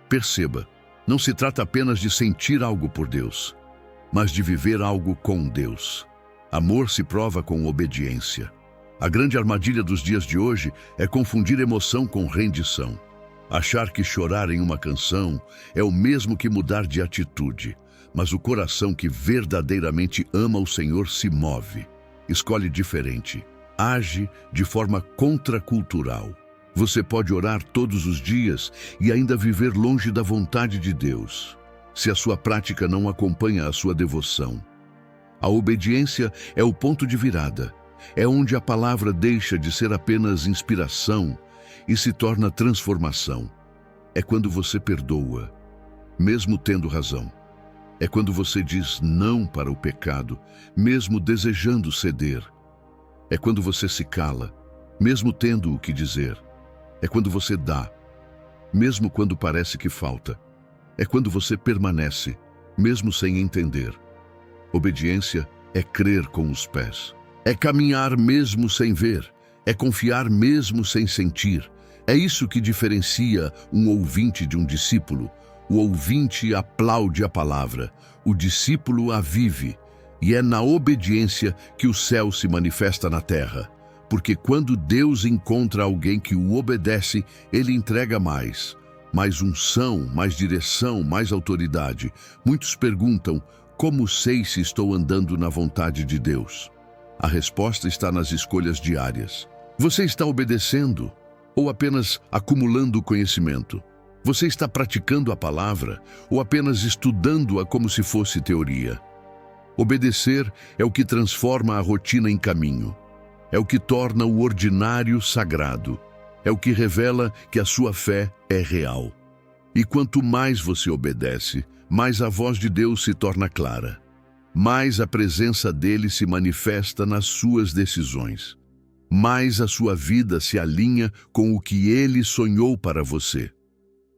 Perceba, não se trata apenas de sentir algo por Deus, mas de viver algo com Deus. Amor se prova com obediência. A grande armadilha dos dias de hoje é confundir emoção com rendição. Achar que chorar em uma canção é o mesmo que mudar de atitude, mas o coração que verdadeiramente ama o Senhor se move, escolhe diferente, age de forma contracultural. Você pode orar todos os dias e ainda viver longe da vontade de Deus, se a sua prática não acompanha a sua devoção. A obediência é o ponto de virada. É onde a palavra deixa de ser apenas inspiração e se torna transformação. É quando você perdoa, mesmo tendo razão. É quando você diz não para o pecado, mesmo desejando ceder. É quando você se cala, mesmo tendo o que dizer. É quando você dá, mesmo quando parece que falta. É quando você permanece, mesmo sem entender. Obediência é crer com os pés. É caminhar mesmo sem ver. É confiar mesmo sem sentir. É isso que diferencia um ouvinte de um discípulo. O ouvinte aplaude a palavra, o discípulo a vive. E é na obediência que o céu se manifesta na terra. Porque quando Deus encontra alguém que o obedece, ele entrega mais unção, mais direção, mais autoridade. Muitos perguntam: como sei se estou andando na vontade de Deus? A resposta está nas escolhas diárias. Você está obedecendo ou apenas acumulando conhecimento? Você está praticando a palavra ou apenas estudando-a como se fosse teoria? Obedecer é o que transforma a rotina em caminho. É o que torna o ordinário sagrado. É o que revela que a sua fé é real. E quanto mais você obedece, mais a voz de Deus se torna clara. Mais a presença dele se manifesta nas suas decisões. Mais a sua vida se alinha com o que ele sonhou para você.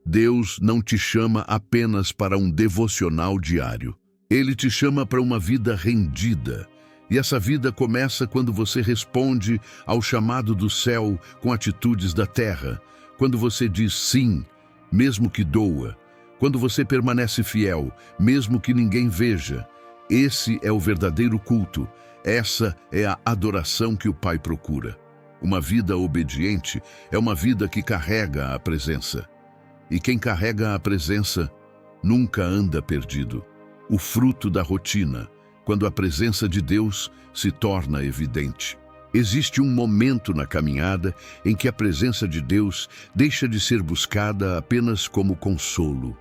Deus não te chama apenas para um devocional diário. Ele te chama para uma vida rendida. E essa vida começa quando você responde ao chamado do céu com atitudes da terra. Quando você diz sim, mesmo que doa. Quando você permanece fiel, mesmo que ninguém veja. Esse é o verdadeiro culto. Essa é a adoração que o Pai procura. Uma vida obediente é uma vida que carrega a presença. E quem carrega a presença nunca anda perdido. O fruto da rotina, quando a presença de Deus se torna evidente. Existe um momento na caminhada em que a presença de Deus deixa de ser buscada apenas como consolo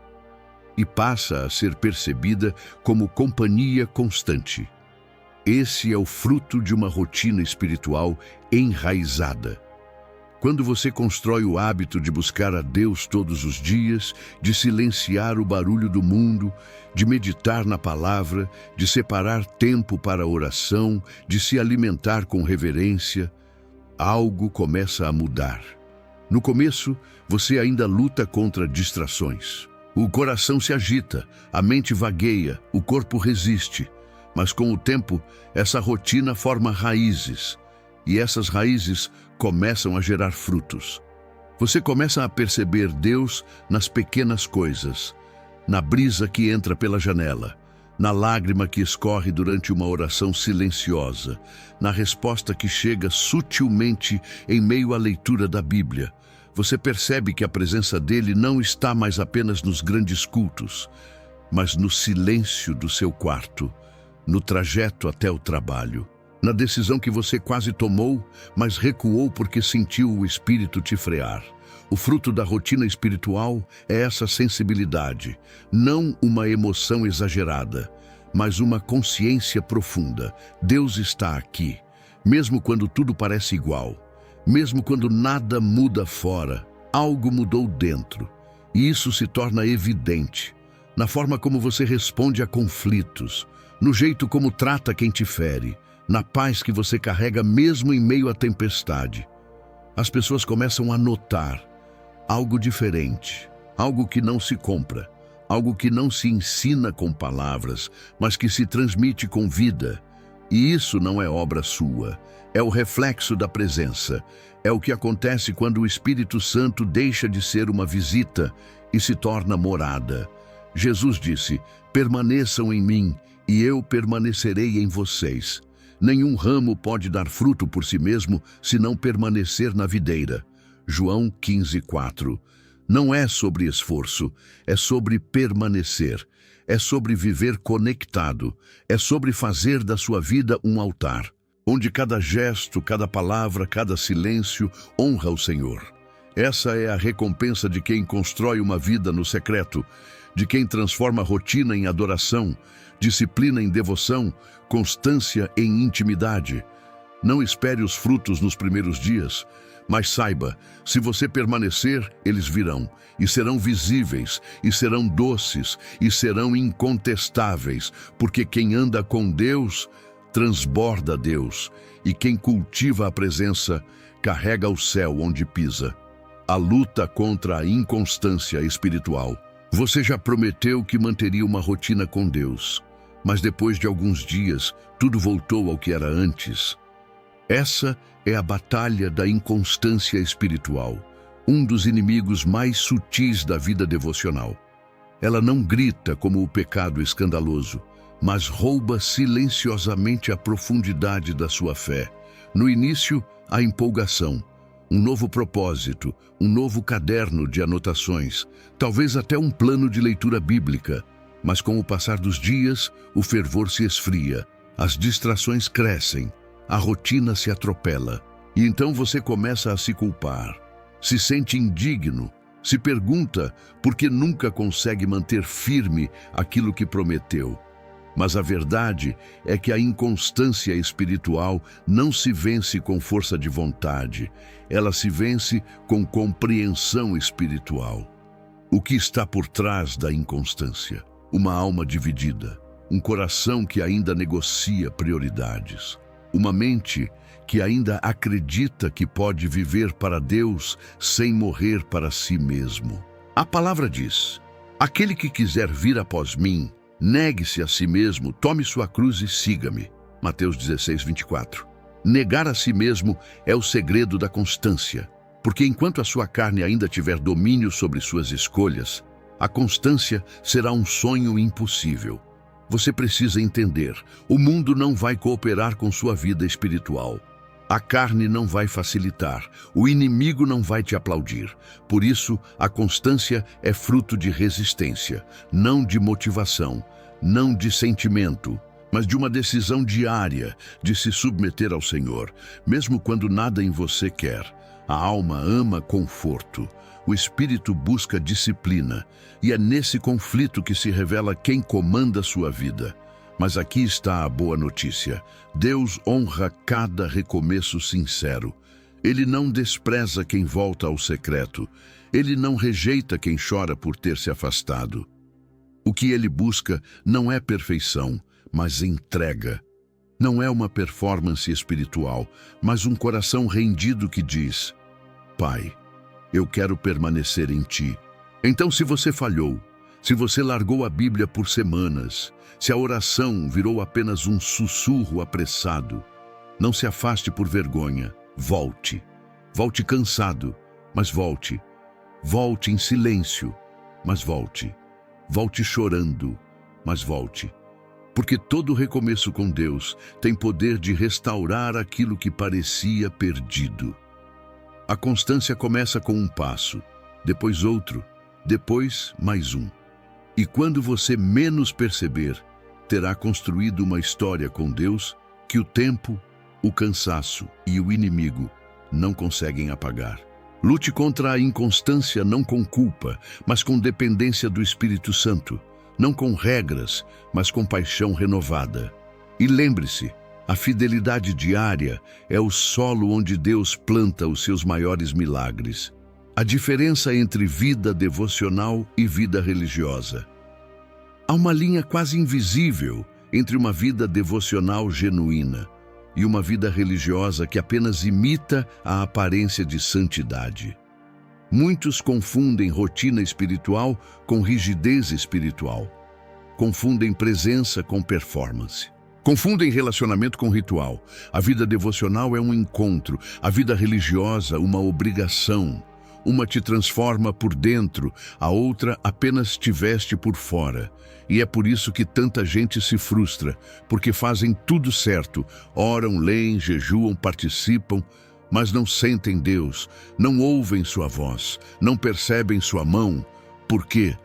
e passa a ser percebida como companhia constante. Esse é o fruto de uma rotina espiritual enraizada. Quando você constrói o hábito de buscar a Deus todos os dias, de silenciar o barulho do mundo, de meditar na palavra, de separar tempo para a oração, de se alimentar com reverência, algo começa a mudar. No começo, você ainda luta contra distrações. O coração se agita, a mente vagueia, o corpo resiste. Mas com o tempo, essa rotina forma raízes. E essas raízes começam a gerar frutos. Você começa a perceber Deus nas pequenas coisas, na brisa que entra pela janela, na lágrima que escorre durante uma oração silenciosa, na resposta que chega sutilmente em meio à leitura da Bíblia. Você percebe que a presença dele não está mais apenas nos grandes cultos, mas no silêncio do seu quarto, no trajeto até o trabalho. Na decisão que você quase tomou, mas recuou porque sentiu o Espírito te frear. O fruto da rotina espiritual é essa sensibilidade, não uma emoção exagerada, mas uma consciência profunda. Deus está aqui, mesmo quando tudo parece igual, mesmo quando nada muda fora, algo mudou dentro. E isso se torna evidente na forma como você responde a conflitos, no jeito como trata quem te fere, na paz que você carrega mesmo em meio à tempestade. As pessoas começam a notar algo diferente, algo que não se compra, algo que não se ensina com palavras, mas que se transmite com vida. E isso não é obra sua, é o reflexo da presença. É o que acontece quando o Espírito Santo deixa de ser uma visita e se torna morada. Jesus disse: permaneçam em mim e eu permanecerei em vocês. Nenhum ramo pode dar fruto por si mesmo se não permanecer na videira. João 15:4. Não é sobre esforço, é sobre permanecer. É sobre viver conectado. É sobre fazer da sua vida um altar, onde cada gesto, cada palavra, cada silêncio honra o Senhor. Essa é a recompensa de quem constrói uma vida no secreto, de quem transforma rotina em adoração, disciplina em devoção, constância em intimidade. Não espere os frutos nos primeiros dias, mas saiba, se você permanecer, eles virão, e serão visíveis, e serão doces, e serão incontestáveis, porque quem anda com Deus transborda Deus, e quem cultiva a presença carrega o céu onde pisa. A luta contra a inconstância espiritual. Você já prometeu que manteria uma rotina com Deus, mas depois de alguns dias, tudo voltou ao que era antes. Essa é a batalha da inconstância espiritual, um dos inimigos mais sutis da vida devocional. Ela não grita como o pecado escandaloso, mas rouba silenciosamente a profundidade da sua fé. No início, a empolgação, um novo propósito, um novo caderno de anotações, talvez até um plano de leitura bíblica. Mas com o passar dos dias, o fervor se esfria, as distrações crescem, a rotina se atropela. E então você começa a se culpar, se sente indigno, se pergunta por que nunca consegue manter firme aquilo que prometeu. Mas a verdade é que a inconstância espiritual não se vence com força de vontade, ela se vence com compreensão espiritual. O que está por trás da inconstância? Uma alma dividida, um coração que ainda negocia prioridades, uma mente que ainda acredita que pode viver para Deus sem morrer para si mesmo. A palavra diz: aquele que quiser vir após mim, negue-se a si mesmo, tome sua cruz e siga-me. Mateus 16:24. Negar a si mesmo é o segredo da constância, porque enquanto a sua carne ainda tiver domínio sobre suas escolhas, a constância será um sonho impossível. Você precisa entender, o mundo não vai cooperar com sua vida espiritual. A carne não vai facilitar, o inimigo não vai te aplaudir. Por isso, a constância é fruto de resistência, não de motivação, não de sentimento, mas de uma decisão diária de se submeter ao Senhor, mesmo quando nada em você quer. A alma ama conforto, o espírito busca disciplina, e é nesse conflito que se revela quem comanda sua vida. Mas aqui está a boa notícia: Deus honra cada recomeço sincero. Ele não despreza quem volta ao secreto. Ele não rejeita quem chora por ter se afastado. O que ele busca não é perfeição, mas entrega. Não é uma performance espiritual, mas um coração rendido que diz: Pai, eu quero permanecer em Ti. Então, se você falhou, se você largou a Bíblia por semanas, se a oração virou apenas um sussurro apressado, não se afaste por vergonha. Volte. Volte cansado, mas volte. Volte em silêncio, mas volte. Volte chorando, mas volte. Porque todo recomeço com Deus tem poder de restaurar aquilo que parecia perdido. A constância começa com um passo, depois outro, depois mais um. E quando você menos perceber, terá construído uma história com Deus que o tempo, o cansaço e o inimigo não conseguem apagar. Lute contra a inconstância não com culpa, mas com dependência do Espírito Santo. Não com regras, mas com paixão renovada. E lembre-se, a fidelidade diária é o solo onde Deus planta os seus maiores milagres. A diferença entre vida devocional e vida religiosa. Há uma linha quase invisível entre uma vida devocional genuína e uma vida religiosa que apenas imita a aparência de santidade. Muitos confundem rotina espiritual com rigidez espiritual. Confundem presença com performance. Confundem relacionamento com ritual. A vida devocional é um encontro, a vida religiosa uma obrigação. Uma te transforma por dentro, a outra apenas te veste por fora. E é por isso que tanta gente se frustra, porque fazem tudo certo, oram, leem, jejuam, participam, mas não sentem Deus, não ouvem sua voz, não percebem sua mão. Por quê?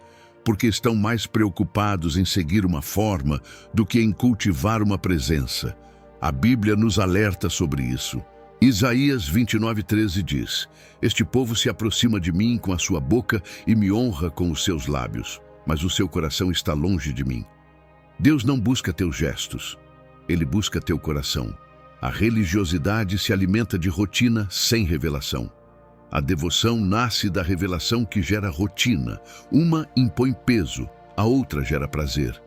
Porque estão mais preocupados em seguir uma forma do que em cultivar uma presença. A Bíblia nos alerta sobre isso. Isaías 29:13 diz: Este povo se aproxima de mim com a sua boca e me honra com os seus lábios, mas o seu coração está longe de mim. Deus não busca teus gestos, Ele busca teu coração. A religiosidade se alimenta de rotina sem revelação. A devoção nasce da revelação que gera rotina. Uma impõe peso, a outra gera prazer.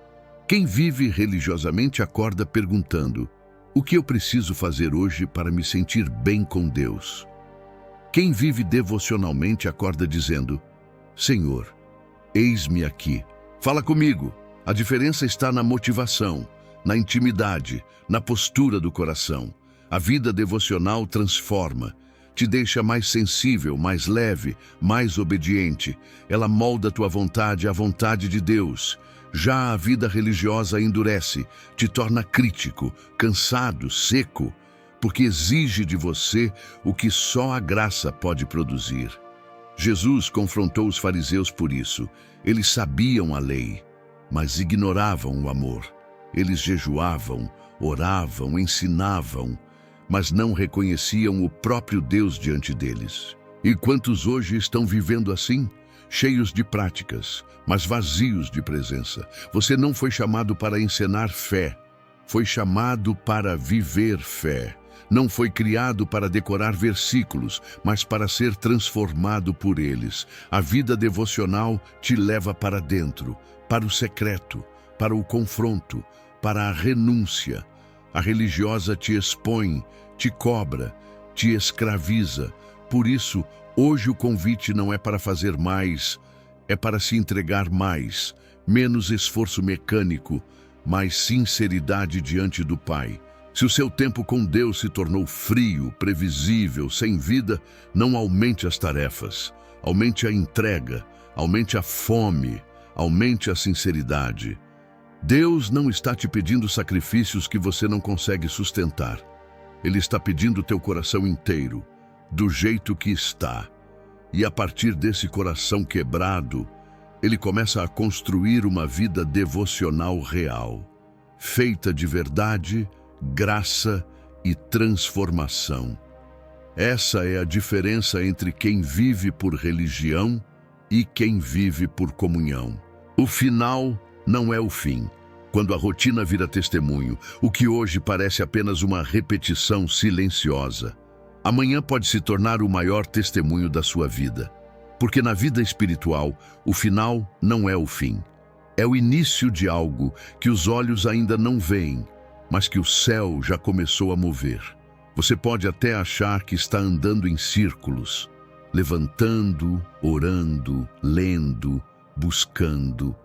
Quem vive religiosamente acorda perguntando: o que eu preciso fazer hoje para me sentir bem com Deus? Quem vive devocionalmente acorda dizendo: Senhor, eis-me aqui, fala comigo. A diferença está na motivação, na intimidade, na postura do coração. A vida devocional transforma. Te deixa mais sensível, mais leve, mais obediente. Ela molda tua vontade à vontade de Deus. Já a vida religiosa endurece, te torna crítico, cansado, seco, porque exige de você o que só a graça pode produzir. Jesus confrontou os fariseus por isso. Eles sabiam a lei, mas ignoravam o amor. Eles jejuavam, oravam, ensinavam, mas não reconheciam o próprio Deus diante deles. E quantos hoje estão vivendo assim? Cheios de práticas, mas vazios de presença. Você não foi chamado para ensinar fé, foi chamado para viver fé. Não foi criado para decorar versículos, mas para ser transformado por eles. A vida devocional te leva para dentro, para o secreto, para o confronto, para a renúncia. A religiosa te expõe, te cobra, te escraviza. Por isso, hoje o convite não é para fazer mais, é para se entregar mais, menos esforço mecânico, mais sinceridade diante do Pai. Se o seu tempo com Deus se tornou frio, previsível, sem vida, não aumente as tarefas, aumente a entrega, aumente a fome, aumente a sinceridade. Deus não está te pedindo sacrifícios que você não consegue sustentar. Ele está pedindo teu coração inteiro, do jeito que está. E a partir desse coração quebrado, Ele começa a construir uma vida devocional real, feita de verdade, graça e transformação. Essa é a diferença entre quem vive por religião e quem vive por comunhão. O final não é o fim. Quando a rotina vira testemunho, o que hoje parece apenas uma repetição silenciosa, amanhã pode se tornar o maior testemunho da sua vida. Porque na vida espiritual, o final não é o fim. É o início de algo que os olhos ainda não veem, mas que o céu já começou a mover. Você pode até achar que está andando em círculos, levantando, orando, lendo, buscando,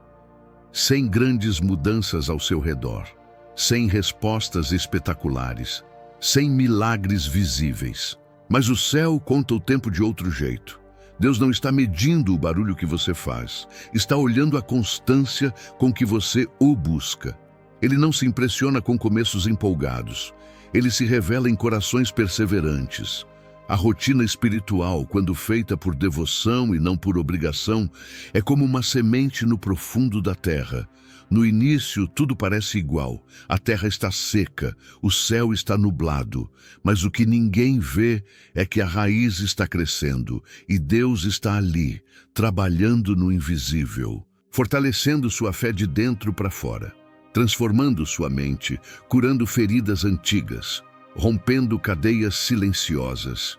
sem grandes mudanças ao seu redor, sem respostas espetaculares, sem milagres visíveis. Mas o céu conta o tempo de outro jeito. Deus não está medindo o barulho que você faz, está olhando a constância com que você o busca. Ele não se impressiona com começos empolgados, ele se revela em corações perseverantes. A rotina espiritual, quando feita por devoção e não por obrigação, é como uma semente no profundo da terra. No início, tudo parece igual. A terra está seca, o céu está nublado. Mas o que ninguém vê é que a raiz está crescendo e Deus está ali, trabalhando no invisível, fortalecendo sua fé de dentro para fora, transformando sua mente, curando feridas antigas, rompendo cadeias silenciosas.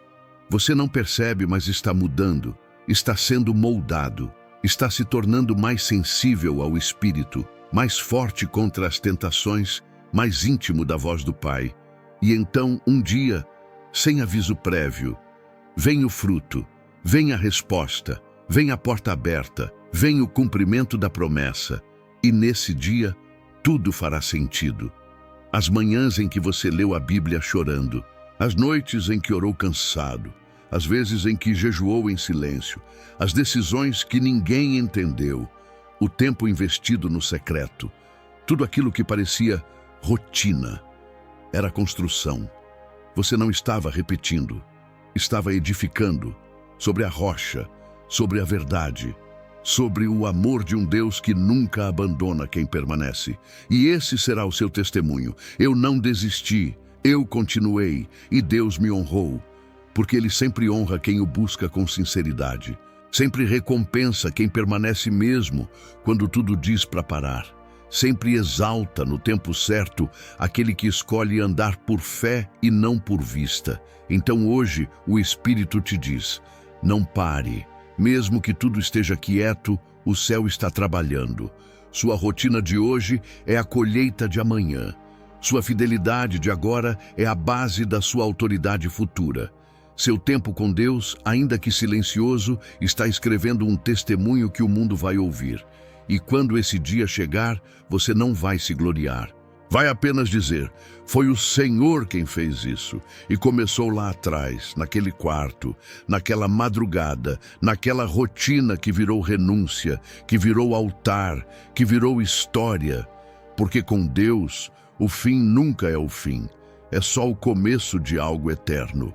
Você não percebe, mas está mudando, está sendo moldado, está se tornando mais sensível ao Espírito, mais forte contra as tentações, mais íntimo da voz do Pai. E então, um dia, sem aviso prévio, vem o fruto, vem a resposta, vem a porta aberta, vem o cumprimento da promessa. E nesse dia, tudo fará sentido. As manhãs em que você leu a Bíblia chorando, as noites em que orou cansado, as vezes em que jejuou em silêncio, as decisões que ninguém entendeu, o tempo investido no secreto, tudo aquilo que parecia rotina, era construção. Você não estava repetindo, estava edificando sobre a rocha, sobre a verdade, sobre o amor de um Deus que nunca abandona quem permanece. E esse será o seu testemunho. Eu não desisti, eu continuei, e Deus me honrou, porque Ele sempre honra quem o busca com sinceridade. Sempre recompensa quem permanece mesmo quando tudo diz para parar. Sempre exalta no tempo certo aquele que escolhe andar por fé e não por vista. Então hoje o Espírito te diz: não pare. Mesmo que tudo esteja quieto, o céu está trabalhando. Sua rotina de hoje é a colheita de amanhã. Sua fidelidade de agora é a base da sua autoridade futura. Seu tempo com Deus, ainda que silencioso, está escrevendo um testemunho que o mundo vai ouvir. E quando esse dia chegar, você não vai se gloriar. Vai apenas dizer: foi o Senhor quem fez isso. E começou lá atrás, naquele quarto, naquela madrugada, naquela rotina que virou renúncia, que virou altar, que virou história. Porque com Deus, o fim nunca é o fim. É só o começo de algo eterno.